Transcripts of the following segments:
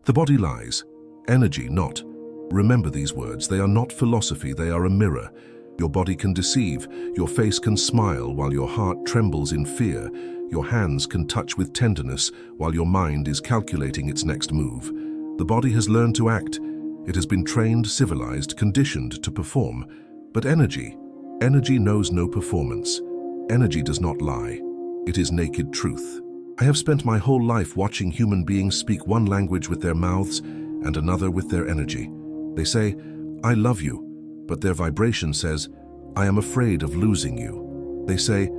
The body lies. Energy not. Remember these words. They are not philosophy, they are a mirror. Your body can deceive. Your face can smile while your heart trembles in fear. Your hands can touch with tenderness while your mind is calculating its next move. The body has learned to act. It has been trained, civilized, conditioned to perform. But energy knows no performance. Energy does not lie. It is naked truth. I have spent my whole life watching human beings speak one language with their mouths and another with their energy. They say, "I love you," but their vibration says, "I am afraid of losing you." They say,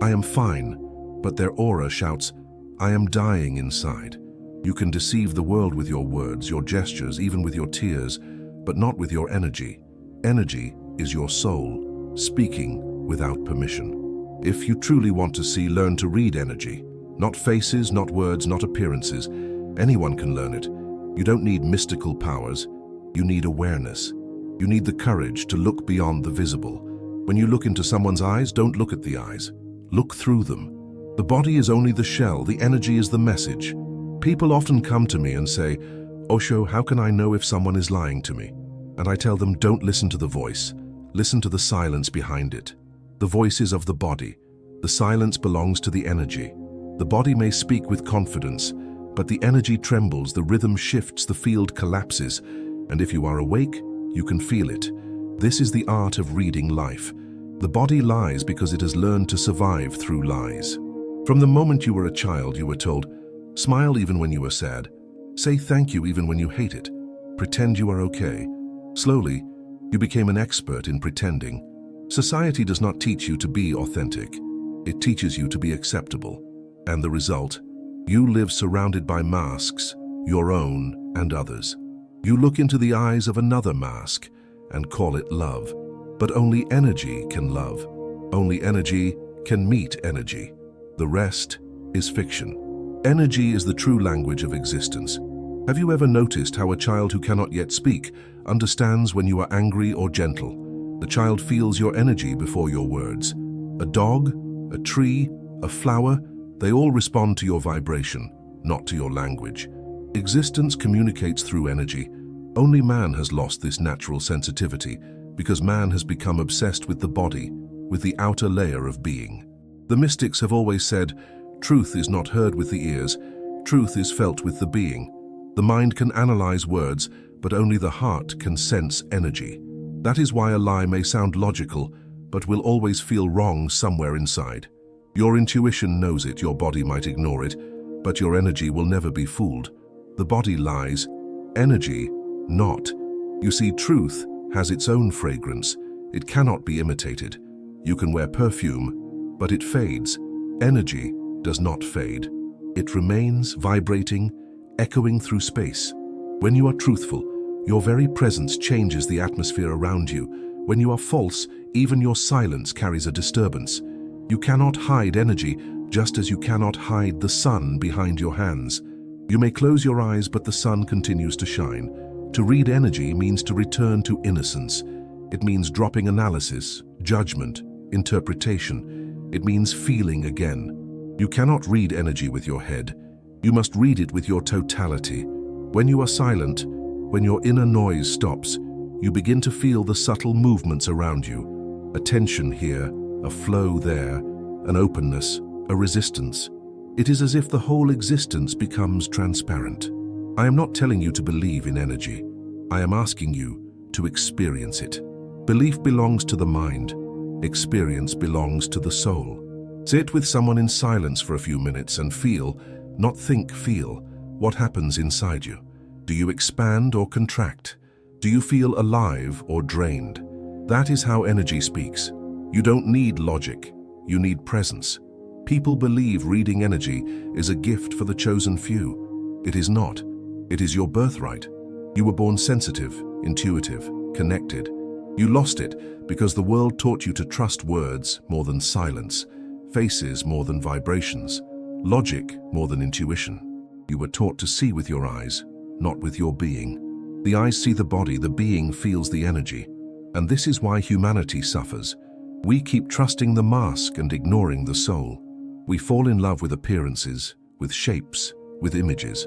"I am fine," but their aura shouts, "I am dying inside." You can deceive the world with your words, your gestures, even with your tears, but not with your energy. Energy is your soul, speaking without permission. If you truly want to see, learn to read energy. Not faces, not words, not appearances. Anyone can learn it. You don't need mystical powers. You need awareness. You need the courage to look beyond the visible. When you look into someone's eyes, don't look at the eyes. Look through them. The body is only the shell, the energy is the message. People often come to me and say, "Osho, how can I know if someone is lying to me?" And I tell them, don't listen to the voice. Listen to the silence behind it. The voice is of the body. The silence belongs to the energy. The body may speak with confidence, but the energy trembles, the rhythm shifts, the field collapses, and if you are awake, you can feel it. This is the art of reading life. The body lies because it has learned to survive through lies. From the moment you were a child, you were told, smile even when you are sad, say thank you even when you hate it, pretend you are okay. Slowly, you became an expert in pretending. Society does not teach you to be authentic. It teaches you to be acceptable. And the result? You live surrounded by masks, your own and others. You look into the eyes of another mask and call it love. But only energy can love. Only energy can meet energy. The rest is fiction. Energy is the true language of existence. Have you ever noticed how a child who cannot yet speak understands when you are angry or gentle? The child feels your energy before your words. A dog, a tree, a flower, they all respond to your vibration, not to your language. Existence communicates through energy. Only man has lost this natural sensitivity because man has become obsessed with the body, with the outer layer of being. The mystics have always said, truth is not heard with the ears, truth is felt with the being. The mind can analyze words, but only the heart can sense energy. That is why a lie may sound logical, but will always feel wrong somewhere inside. Your intuition knows it, your body might ignore it, but your energy will never be fooled. The body lies, energy not. You see, truth has its own fragrance. It cannot be imitated. You can wear perfume, but it fades. Energy does not fade. It remains vibrating, echoing through space. When you are truthful, your very presence changes the atmosphere around you. When you are false, even your silence carries a disturbance. You cannot hide energy, just as you cannot hide the sun behind your hands. You may close your eyes, but the sun continues to shine. To read energy means to return to innocence. It means dropping analysis, judgment, interpretation. It means feeling again. You cannot read energy with your head. You must read it with your totality. When you are silent, when your inner noise stops, you begin to feel the subtle movements around you. A tension here, a flow there, an openness, a resistance. It is as if the whole existence becomes transparent. I am not telling you to believe in energy. I am asking you to experience it. Belief belongs to the mind. Experience belongs to the soul. Sit with someone in silence for a few minutes and feel, not think, feel, what happens inside you. Do you expand or contract? Do you feel alive or drained? That is how energy speaks. You don't need logic. You need presence. People believe reading energy is a gift for the chosen few. It is not. It is your birthright. You were born sensitive, intuitive, connected. You lost it because the world taught you to trust words more than silence, faces more than vibrations, logic more than intuition. You were taught to see with your eyes, not with your being. The eyes see the body, the being feels the energy. And this is why humanity suffers. We keep trusting the mask and ignoring the soul. We fall in love with appearances, with shapes, with images.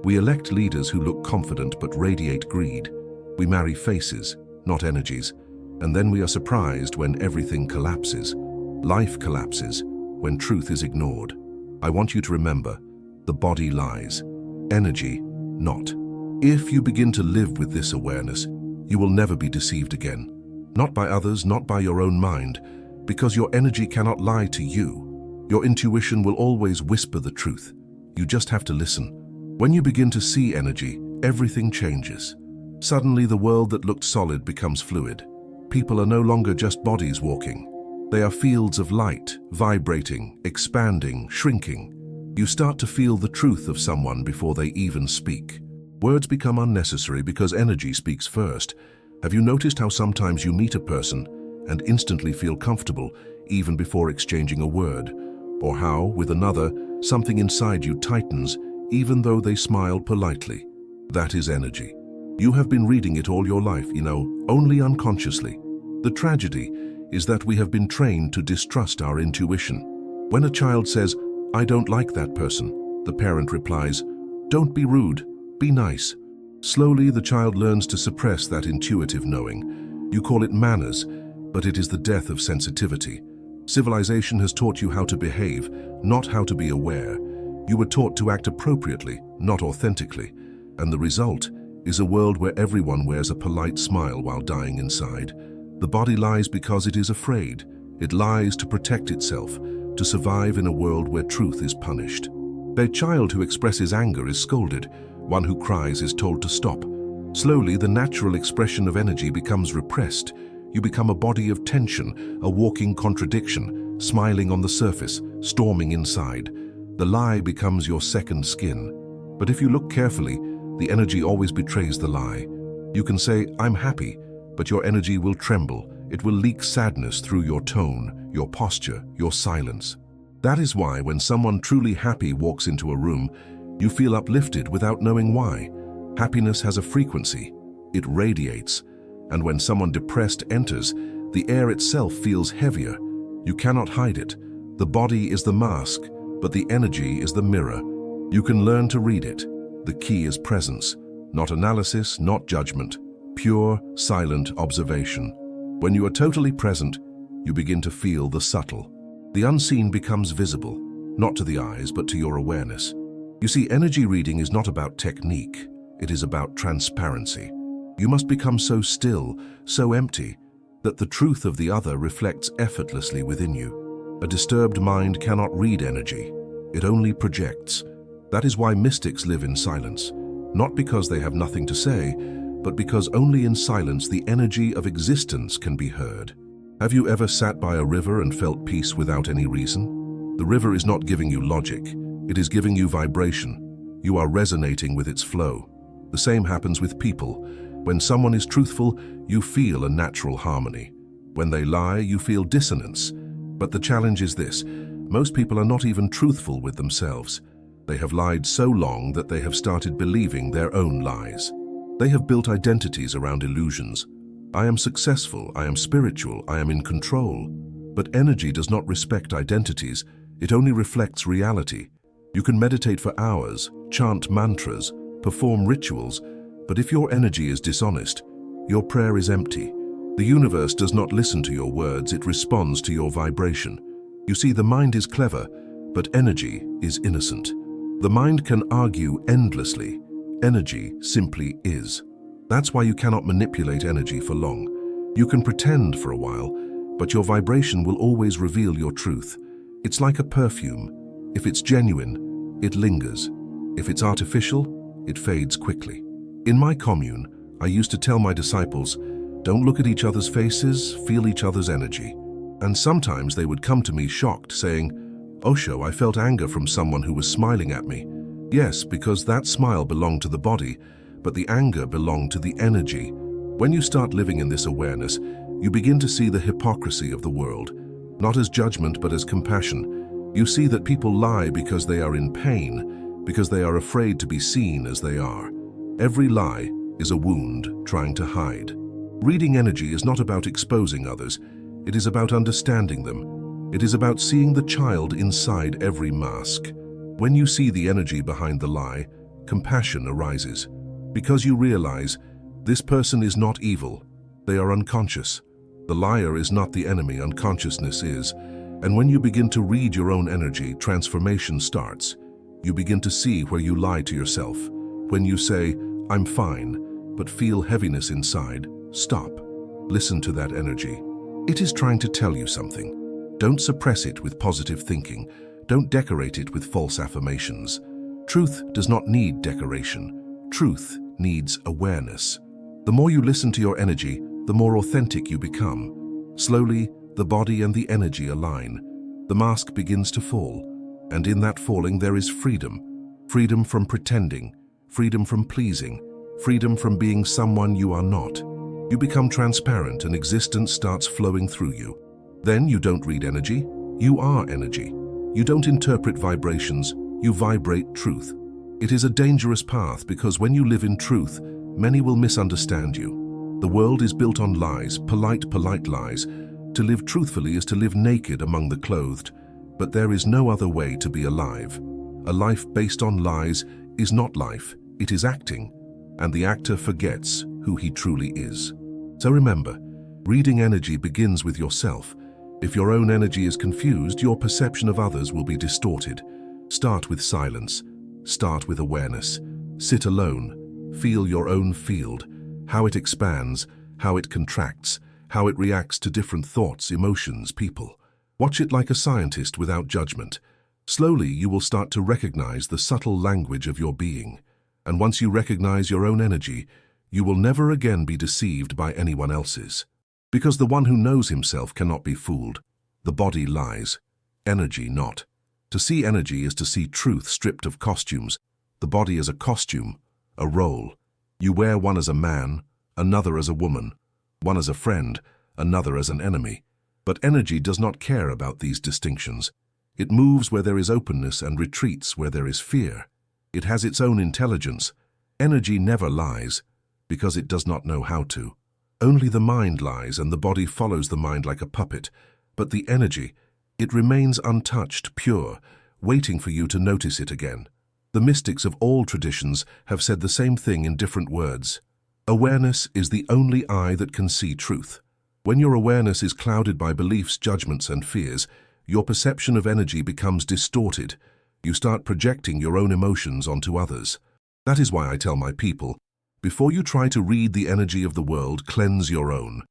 We elect leaders who look confident but radiate greed. We marry faces, not energies, and then we are surprised when everything collapses. Life collapses when truth is ignored. I want you to remember, the body lies, energy not. If you begin to live with this awareness, you will never be deceived again. Not by others, not by your own mind, because your energy cannot lie to you. Your intuition will always whisper the truth. You just have to listen. When you begin to see energy, everything changes. Suddenly, the world that looked solid becomes fluid. People are no longer just bodies walking. They are fields of light, vibrating, expanding, shrinking. You start to feel the truth of someone before they even speak. Words become unnecessary because energy speaks first. Have you noticed how sometimes you meet a person and instantly feel comfortable even before exchanging a word? Or how, with another, something inside you tightens even though they smile politely? That is energy. You have been reading it all your life, only unconsciously. The tragedy is that we have been trained to distrust our intuition. When a child says, "I don't like that person," the parent replies, "Don't be rude, be nice." Slowly, the child learns to suppress that intuitive knowing. You call it manners, but it is the death of sensitivity. Civilization has taught you how to behave, not how to be aware. You were taught to act appropriately, not authentically. And the result is a world where everyone wears a polite smile while dying inside. The body lies because it is afraid. It lies to protect itself, to survive in a world where truth is punished. A child who expresses anger is scolded. One who cries is told to stop. Slowly, the natural expression of energy becomes repressed. You become a body of tension, a walking contradiction, smiling on the surface, storming inside. The lie becomes your second skin. But if you look carefully, the energy always betrays the lie. You can say, "I'm happy," but your energy will tremble. It will leak sadness through your tone, your posture, your silence. That is why when someone truly happy walks into a room, you feel uplifted without knowing why. Happiness has a frequency. It radiates. And when someone depressed enters, the air itself feels heavier. You cannot hide it. The body is the mask, but the energy is the mirror. You can learn to read it. The key is presence, not analysis, not judgment. Pure, silent observation. When you are totally present, you begin to feel the subtle. The unseen becomes visible, not to the eyes, but to your awareness. You see, energy reading is not about technique. It is about transparency. You must become so still, so empty, that the truth of the other reflects effortlessly within you. A disturbed mind cannot read energy. It only projects. That is why mystics live in silence, not because they have nothing to say, but because only in silence the energy of existence can be heard. Have you ever sat by a river and felt peace without any reason? The river is not giving you logic. It is giving you vibration. You are resonating with its flow. The same happens with people. When someone is truthful, you feel a natural harmony. When they lie, you feel dissonance. But the challenge is this: most people are not even truthful with themselves. They have lied so long that they have started believing their own lies. They have built identities around illusions. I am successful, I am spiritual, I am in control. But energy does not respect identities, it only reflects reality. You can meditate for hours, chant mantras, perform rituals, but if your energy is dishonest, your prayer is empty. The universe does not listen to your words, it responds to your vibration. You see, the mind is clever, but energy is innocent. The mind can argue endlessly. Energy simply is. That's why you cannot manipulate energy for long. You can pretend for a while, but your vibration will always reveal your truth. It's like a perfume. If it's genuine, it lingers. If it's artificial, it fades quickly. In my commune, I used to tell my disciples, don't look at each other's faces, feel each other's energy. And sometimes they would come to me shocked, saying, "Osho, I felt anger from someone who was smiling at me." Yes, because that smile belonged to the body, but the anger belonged to the energy. When you start living in this awareness, you begin to see the hypocrisy of the world, not as judgment but as compassion. You see that people lie because they are in pain, because they are afraid to be seen as they are. Every lie is a wound trying to hide. Reading energy is not about exposing others, it is about understanding them. It is about seeing the child inside every mask. When you see the energy behind the lie, compassion arises. Because you realize, this person is not evil, they are unconscious. The liar is not the enemy, unconsciousness is. And when you begin to read your own energy, transformation starts. You begin to see where you lie to yourself. When you say, I'm fine, but feel heaviness inside, stop. Listen to that energy. It is trying to tell you something. Don't suppress it with positive thinking. Don't decorate it with false affirmations. Truth does not need decoration. Truth needs awareness. The more you listen to your energy, the more authentic you become. Slowly, the body and the energy align. The mask begins to fall, and in that falling there is freedom. Freedom from pretending, freedom from pleasing, freedom from being someone you are not. You become transparent and existence starts flowing through you. Then you don't read energy, you are energy. You don't interpret vibrations, you vibrate truth. It is a dangerous path because when you live in truth, many will misunderstand you. The world is built on lies, polite lies. To live truthfully is to live naked among the clothed, but there is no other way to be alive. A life based on lies is not life, it is acting, and the actor forgets who he truly is. So remember, reading energy begins with yourself. If your own energy is confused, your perception of others will be distorted. Start with silence, start with awareness. Sit alone, feel your own field, how it expands, how it contracts, how it reacts to different thoughts, emotions, people. Watch it like a scientist without judgment. Slowly, you will start to recognize the subtle language of your being. And once you recognize your own energy, you will never again be deceived by anyone else's. Because the one who knows himself cannot be fooled. The body lies, energy not. To see energy is to see truth stripped of costumes. The body is a costume, a role. You wear one as a man, another as a woman, one as a friend, another as an enemy. But energy does not care about these distinctions. It moves where there is openness and retreats where there is fear. It has its own intelligence. Energy never lies, because it does not know how to. Only the mind lies, and the body follows the mind like a puppet. But the energy, it remains untouched, pure, waiting for you to notice it again. The mystics of all traditions have said the same thing in different words. Awareness is the only eye that can see truth. When your awareness is clouded by beliefs, judgments, and fears, your perception of energy becomes distorted. You start projecting your own emotions onto others. That is why I tell my people, before you try to read the energy of the world, cleanse your own.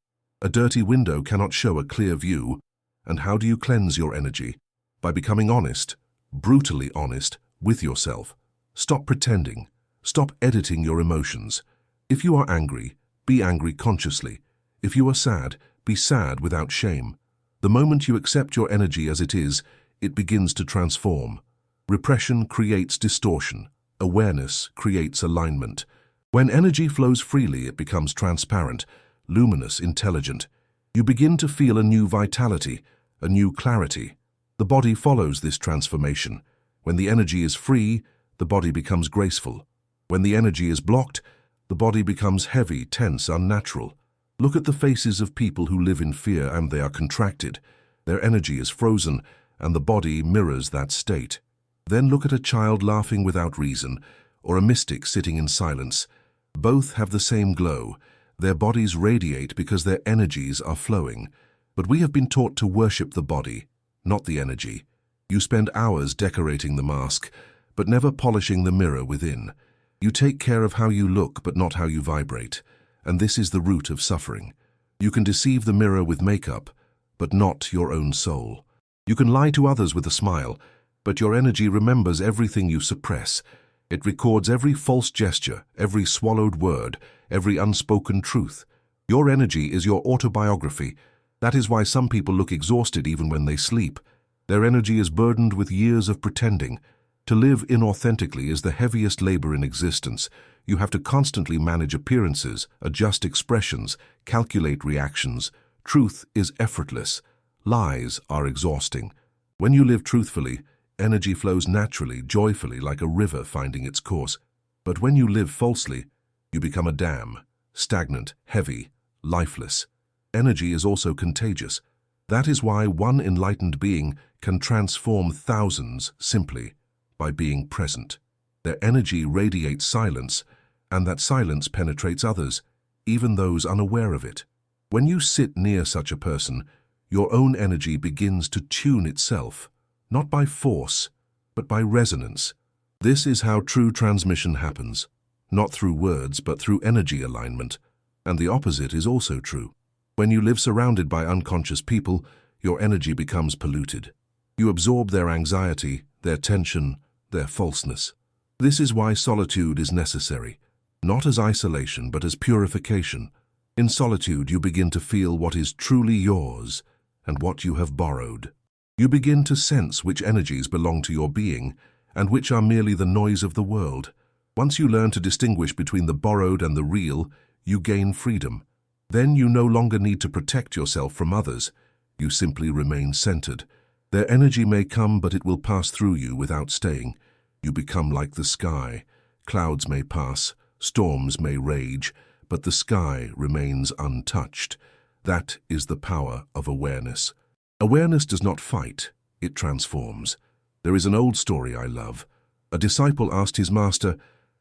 A dirty window cannot show a clear view. And how do you cleanse your energy? By becoming honest, brutally honest, with yourself. Stop pretending. Stop editing your emotions. If you are angry, be angry consciously. If you are sad, be sad without shame. The moment you accept your energy as it is, it begins to transform. Repression creates distortion. Awareness creates alignment. When energy flows freely, it becomes transparent, luminous, intelligent. You begin to feel a new vitality, a new clarity. The body follows this transformation. When the energy is free, the body becomes graceful. When the energy is blocked, the body becomes heavy, tense, unnatural. Look at the faces of people who live in fear and they are contracted. Their energy is frozen and the body mirrors that state. Then look at a child laughing without reason or a mystic sitting in silence. Both have the same glow. Their bodies radiate because their energies are flowing. But we have been taught to worship the body, not the energy. You spend hours decorating the mask, but never polishing the mirror within. You take care of how you look, but not how you vibrate. And this is the root of suffering. You can deceive the mirror with makeup, but not your own soul. You can lie to others with a smile, but your energy remembers everything you suppress. It records every false gesture, every swallowed word, every unspoken truth. Your energy is your autobiography. That is why some people look exhausted even when they sleep. Their energy is burdened with years of pretending. To live inauthentically is the heaviest labor in existence. You have to constantly manage appearances, adjust expressions, calculate reactions. Truth is effortless. Lies are exhausting. When you live truthfully, energy flows naturally, joyfully, like a river finding its course. But when you live falsely, you become a dam, stagnant, heavy, lifeless. Energy is also contagious. That is why one enlightened being can transform thousands simply by being present. Their energy radiates silence, and that silence penetrates others, even those unaware of it. When you sit near such a person, your own energy begins to tune itself, not by force, but by resonance. This is how true transmission happens, not through words, but through energy alignment. And the opposite is also true. When you live surrounded by unconscious people, your energy becomes polluted. You absorb their anxiety, their tension, their falseness. This is why solitude is necessary, not as isolation, but as purification. In solitude, you begin to feel what is truly yours and what you have borrowed. You begin to sense which energies belong to your being and which are merely the noise of the world. Once you learn to distinguish between the borrowed and the real, you gain freedom. Then you no longer need to protect yourself from others. You simply remain centered. Their energy may come, but it will pass through you without staying. You become like the sky. Clouds may pass, storms may rage, but the sky remains untouched. That is the power of awareness. Awareness does not fight, it transforms. There is an old story I love. A disciple asked his master,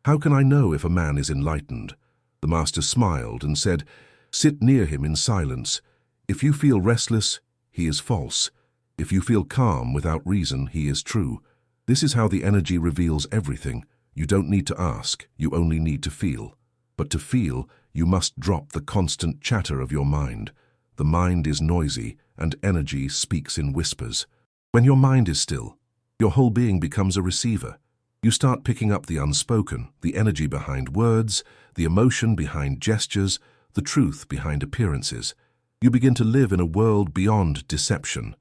"How can I know if a man is enlightened?" The master smiled and said, "Sit near him in silence. If you feel restless, he is false. If you feel calm without reason, he is true." This is how the energy reveals everything. You don't need to ask, you only need to feel. But to feel, you must drop the constant chatter of your mind. The mind is noisy, and energy speaks in whispers. When your mind is still, your whole being becomes a receiver. You start picking up the unspoken, the energy behind words, the emotion behind gestures, the truth behind appearances. You begin to live in a world beyond deception.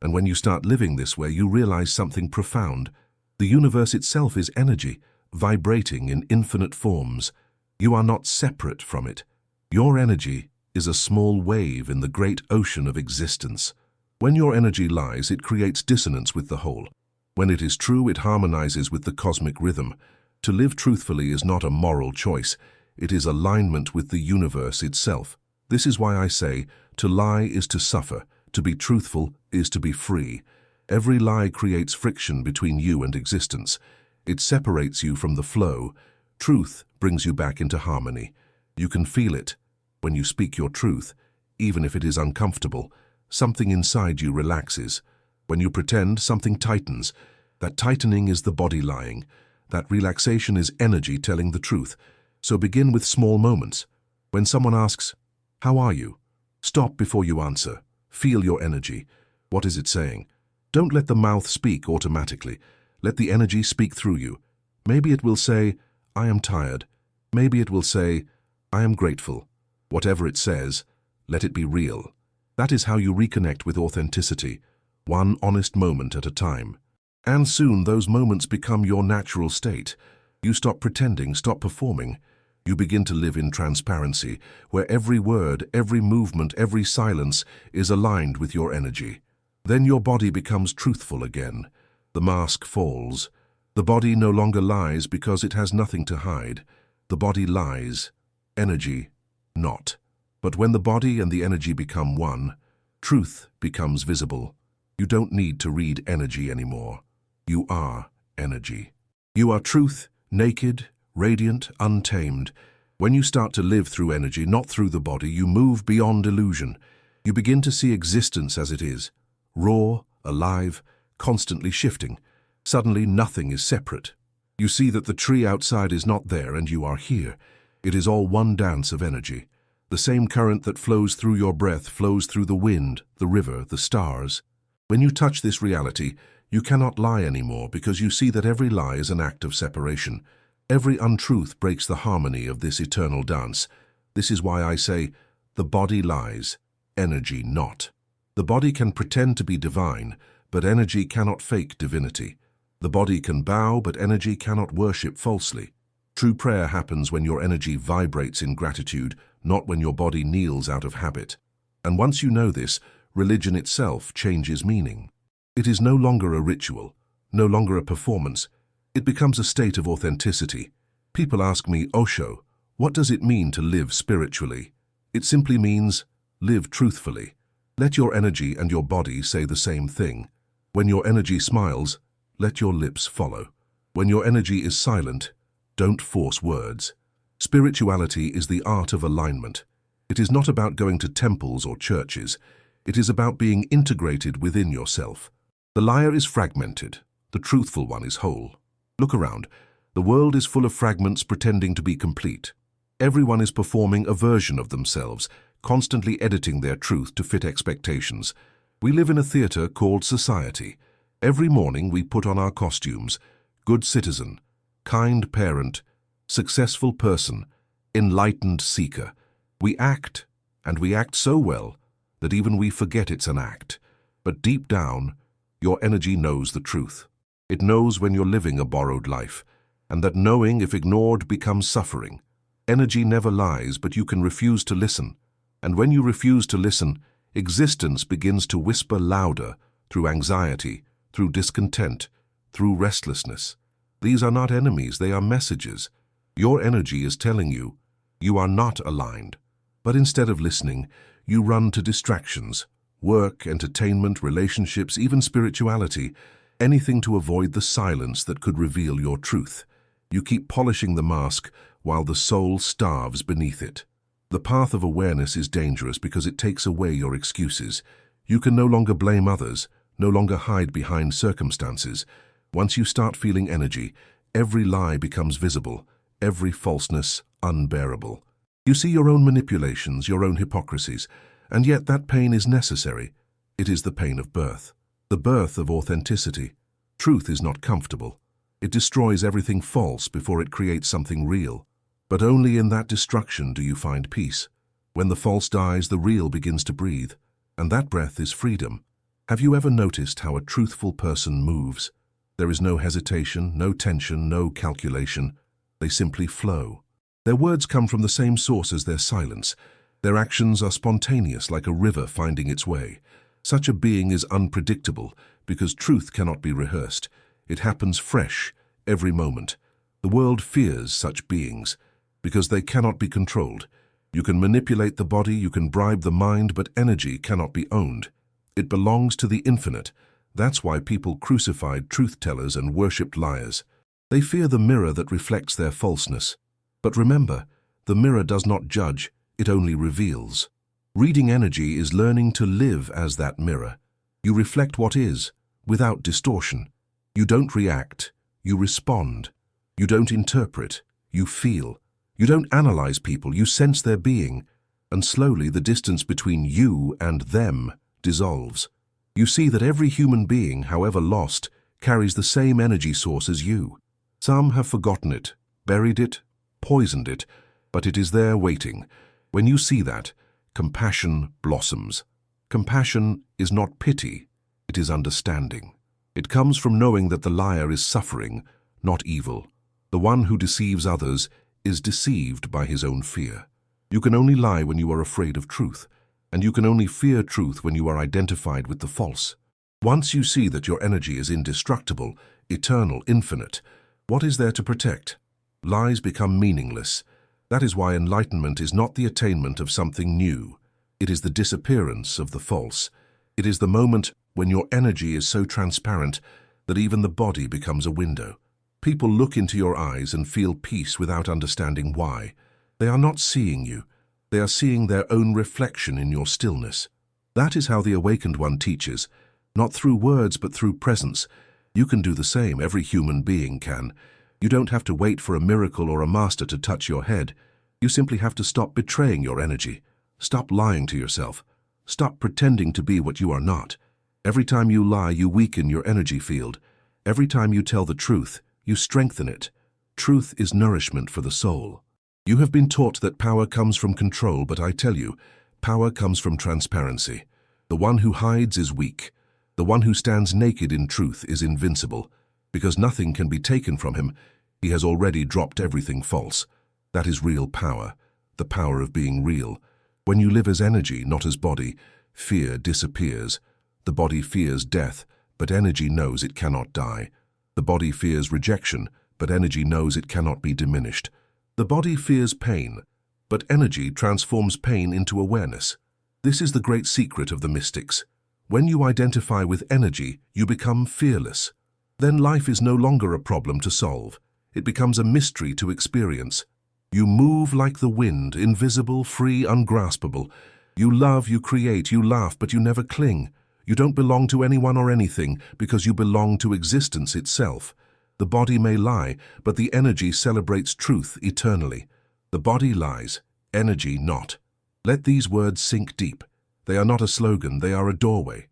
And when you start living this way, you realize something profound. The universe itself is energy, vibrating in infinite forms. You are not separate from it. Your energy is a small wave in the great ocean of existence. When your energy lies, it creates dissonance with the whole. When it is true, it harmonizes with the cosmic rhythm. To live truthfully is not a moral choice. It is alignment with the universe itself. This is why I say, to lie is to suffer. To be truthful is to be free. Every lie creates friction between you and existence. It separates you from the flow. Truth brings you back into harmony. You can feel it. When you speak your truth, even if it is uncomfortable, something inside you relaxes. When you pretend, something tightens. That tightening is the body lying. That relaxation is energy telling the truth. So begin with small moments. When someone asks, "How are you?" Stop before you answer. Feel your energy. What is it saying? Don't let the mouth speak automatically. Let the energy speak through you. Maybe it will say, "I am tired." Maybe it will say, "I am grateful." Whatever it says, let it be real. That is how you reconnect with authenticity, one honest moment at a time. And soon those moments become your natural state. You stop pretending, stop performing. You begin to live in transparency, where every word, every movement, every silence is aligned with your energy. Then your body becomes truthful again. The mask falls. The body no longer lies because it has nothing to hide. The body lies, energy not. But when the body and the energy become one, truth becomes visible. You don't need to read energy anymore. You are energy. You are truth, naked, radiant, untamed. When you start to live through energy, not through the body, you move beyond illusion. You begin to see existence as it is, raw, alive, constantly shifting. Suddenly, nothing is separate. You see that the tree outside is not there and you are here. It is all one dance of energy. The same current that flows through your breath flows through the wind, the river, the stars. When you touch this reality, you cannot lie anymore because you see that every lie is an act of separation. Every untruth breaks the harmony of this eternal dance. This is why I say, the body lies, energy not. The body can pretend to be divine, but energy cannot fake divinity. The body can bow, but energy cannot worship falsely. True prayer happens when your energy vibrates in gratitude, not when your body kneels out of habit. And once you know this, religion itself changes meaning. It is no longer a ritual, no longer a performance. It becomes a state of authenticity. People ask me, "Osho, what does it mean to live spiritually?" It simply means, live truthfully. Let your energy and your body say the same thing. When your energy smiles, let your lips follow. When your energy is silent, don't force words. Spirituality is the art of alignment. It is not about going to temples or churches. It is about being integrated within yourself. The liar is fragmented. The truthful one is whole. Look around. The world is full of fragments pretending to be complete. Everyone is performing a version of themselves, constantly editing their truth to fit expectations. We live in a theater called society. Every morning we put on our costumes: good citizen, kind parent, successful person, enlightened seeker. We act, and we act so well that even we forget it's an act. But deep down, your energy knows the truth. It knows when you're living a borrowed life, and that knowing, if ignored, becomes suffering. Energy never lies, but you can refuse to listen. And when you refuse to listen, existence begins to whisper louder through anxiety, through discontent, through restlessness. These are not enemies, they are messages. Your energy is telling you, you are not aligned. But instead of listening, you run to distractions, work, entertainment, relationships, even spirituality, anything to avoid the silence that could reveal your truth. You keep polishing the mask while the soul starves beneath it. The path of awareness is dangerous because it takes away your excuses. You can no longer blame others, no longer hide behind circumstances. Once you start feeling energy, every lie becomes visible, every falseness unbearable. You see your own manipulations, your own hypocrisies, and yet that pain is necessary. It is the pain of birth, the birth of authenticity. Truth is not comfortable. It destroys everything false before it creates something real. But only in that destruction do you find peace. When the false dies, the real begins to breathe, and that breath is freedom. Have you ever noticed how a truthful person moves? There is no hesitation, no tension, no calculation. They simply flow. Their words come from the same source as their silence. Their actions are spontaneous, like a river finding its way. Such a being is unpredictable because truth cannot be rehearsed. It happens fresh, every moment. The world fears such beings because they cannot be controlled. You can manipulate the body, you can bribe the mind, but energy cannot be owned. It belongs to the infinite. That's why people crucified truth-tellers and worshipped liars. They fear the mirror that reflects their falseness. But remember, the mirror does not judge, it only reveals. Reading energy is learning to live as that mirror. You reflect what is, without distortion. You don't react, you respond. You don't interpret, you feel. You don't analyze people, you sense their being. And slowly the distance between you and them dissolves. You see that every human being, however lost, carries the same energy source as you. Some have forgotten it, buried it, poisoned it, but it is there waiting. When you see that, compassion blossoms. Compassion is not pity, it is understanding. It comes from knowing that the liar is suffering, not evil. The one who deceives others is deceived by his own fear. You can only lie when you are afraid of truth, and you can only fear truth when you are identified with the false. Once you see that your energy is indestructible, eternal, infinite, what is there to protect? Lies become meaningless. That is why enlightenment is not the attainment of something new. It is the disappearance of the false. It is the moment when your energy is so transparent that even the body becomes a window. People look into your eyes and feel peace without understanding why. They are not seeing you. They are seeing their own reflection in your stillness. That is how the awakened one teaches, not through words but through presence. You can do the same, every human being can. You don't have to wait for a miracle or a master to touch your head. You simply have to stop betraying your energy. Stop lying to yourself. Stop pretending to be what you are not. Every time you lie, you weaken your energy field. Every time you tell the truth, you strengthen it. Truth is nourishment for the soul. You have been taught that power comes from control, but I tell you, power comes from transparency. The one who hides is weak. The one who stands naked in truth is invincible. Because nothing can be taken from him, he has already dropped everything false. That is real power, the power of being real. When you live as energy, not as body, fear disappears. The body fears death, but energy knows it cannot die. The body fears rejection, but energy knows it cannot be diminished. The body fears pain, but energy transforms pain into awareness. This is the great secret of the mystics. When you identify with energy, you become fearless. then life is no longer a problem to solve. It becomes a mystery to experience. You move like the wind, invisible, free, ungraspable. You love, you create, you laugh, but you never cling. You don't belong to anyone or anything because you belong to existence itself. The body may lie, but the energy celebrates truth eternally. The body lies, energy not. Let these words sink deep. They are not a slogan, they are a doorway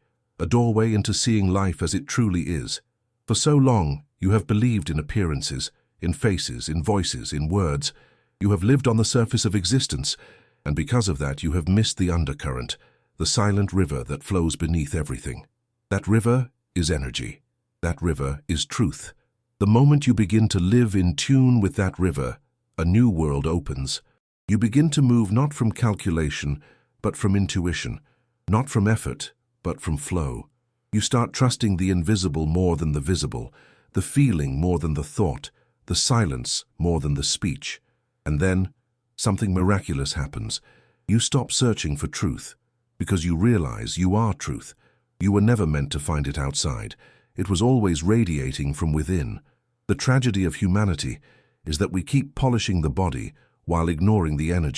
into seeing life as it truly is. For so long, you have believed in appearances, in faces, in voices, in words. You have lived on the surface of existence, and because of that you have missed the undercurrent, the silent river that flows beneath everything. That river is energy. That river is truth. The moment you begin to live in tune with that river, a new world opens. You begin to move not from calculation, but from intuition, not from effort, but from flow. You start trusting the invisible more than the visible, the feeling more than the thought, the silence more than the speech. And then, something miraculous happens. You stop searching for truth, because you realize you are truth. You were never meant to find it outside. It was always radiating from within. The tragedy of humanity is that we keep polishing the body while ignoring the energy.